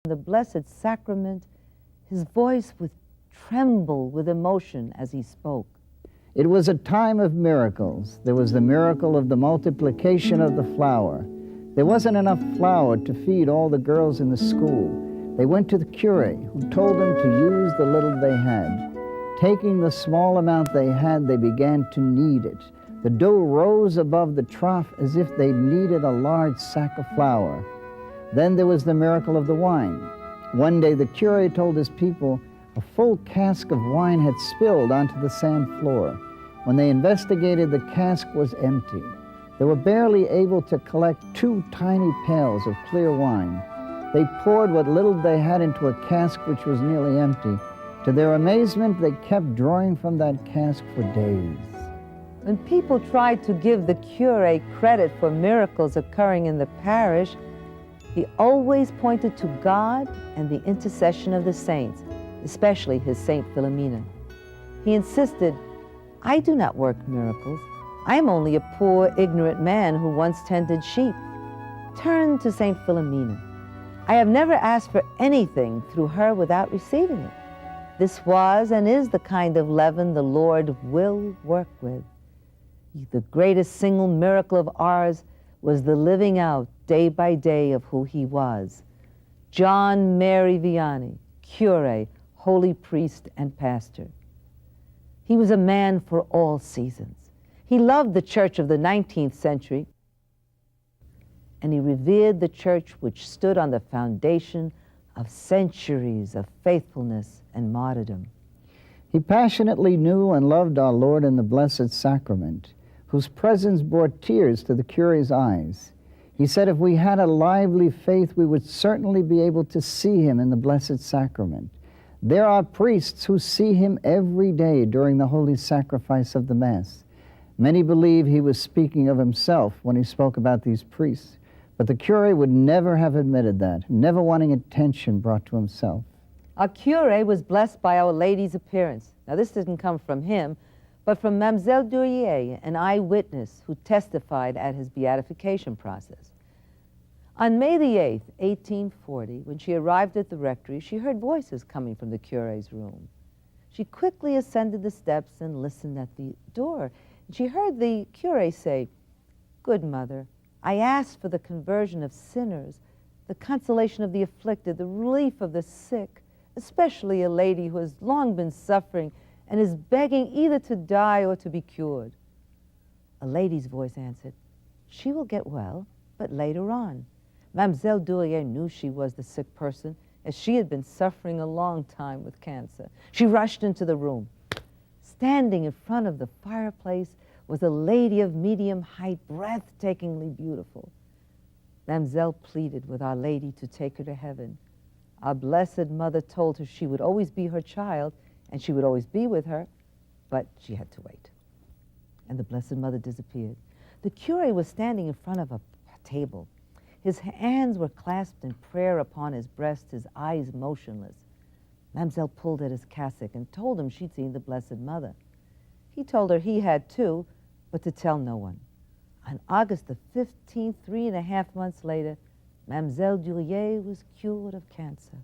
the Blessed Sacrament, his voice would tremble with emotion as he spoke. It was a time of miracles. There was the miracle of the multiplication of the flour. There wasn't enough flour to feed all the girls in the school. They went to the curé, who told them to use the little they had. Taking the small amount they had, they began to knead it. The dough rose above the trough as if they kneaded a large sack of flour. Then there was the miracle of the wine. One day the curé told his people a full cask of wine had spilled onto the sand floor. When they investigated, the cask was empty. They were barely able to collect 2 tiny pails of clear wine. They poured what little they had into a cask which was nearly empty. To their amazement, they kept drawing from that cask for days. When people tried to give the curé credit for miracles occurring in the parish, he always pointed to God and the intercession of the saints, especially his Saint Philomena. He insisted, "I do not work miracles. I am only a poor, ignorant man who once tended sheep. Turn to Saint Philomena. I have never asked for anything through her without receiving it. This was and is the kind of leaven the Lord will work with." The greatest single miracle of ours was the living out day by day of who he was. John Mary Vianney, curé, holy priest, and pastor. He was a man for all seasons. He loved the church of the 19th century, and he revered the church which stood on the foundation of centuries of faithfulness and martyrdom. He passionately knew and loved our Lord in the Blessed Sacrament, whose presence brought tears to the curé's eyes. He said if we had a lively faith, we would certainly be able to see him in the Blessed Sacrament. There are priests who see him every day during the holy sacrifice of the Mass. Many believe he was speaking of himself when he spoke about these priests, but the curé would never have admitted that, never wanting attention brought to himself. Our curé was blessed by Our Lady's appearance. Now, this didn't come from him, but from Mademoiselle Durier, an eyewitness who testified at his beatification process. On May the 8th, 1840, when she arrived at the rectory, she heard voices coming from the curé's room. She quickly ascended the steps and listened at the door. She heard the curé say, "Good mother, I asked for the conversion of sinners, the consolation of the afflicted, the relief of the sick, especially a lady who has long been suffering and is begging either to die or to be cured." A lady's voice answered, "She will get well, but later on." Mademoiselle Durier knew she was the sick person, as she had been suffering a long time with cancer. She rushed into the room. Standing in front of the fireplace was a lady of medium height, breathtakingly beautiful. Mademoiselle pleaded with Our Lady to take her to heaven. Our Blessed Mother told her she would always be her child, and she would always be with her, but she had to wait. And the Blessed Mother disappeared. The curé was standing in front of a table. His hands were clasped in prayer upon his breast, his eyes motionless. Mademoiselle pulled at his cassock and told him she'd seen the Blessed Mother. He told her he had too, but to tell no one. On August the 15th, 3.5 months later, Mademoiselle Durier was cured of cancer.